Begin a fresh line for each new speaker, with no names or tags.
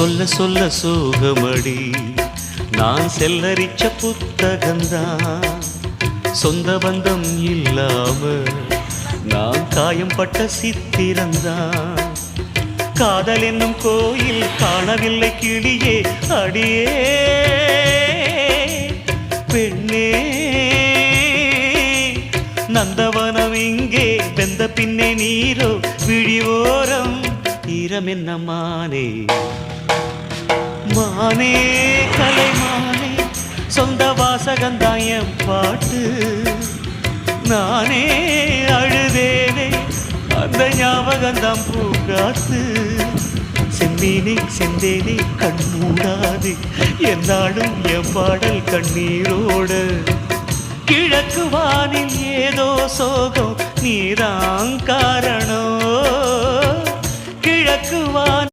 சொல்ல சொல்ல சோகமடி நான் செல்லரிச்ச புத்தகந்தான் சொந்த பந்தம் இல்லாம நான் காயம் பட்ட சித்திரந்தான் காதல் என்னும் கோயில் காணவில்லை கிளியே அடியே பெண்ணே நந்தவனம் இங்கே வெந்த பின்னே நீரோ விழிவோரம் ஈரம் என்ன மானே மானே கலைமானே சொந்த வாசகந்தாயம் பாட்டு நானே அழுதேனே அந்த ஞாபகந்தான் பூங்காத்து செந்தேனே செந்தேனே கண்மூடாது என்னாலும் என் பாடல் கண்ணீரோடு கிழக்கு வானில் ஏதோ சோகம் நீதான் காரணம் கிழக்கு வான்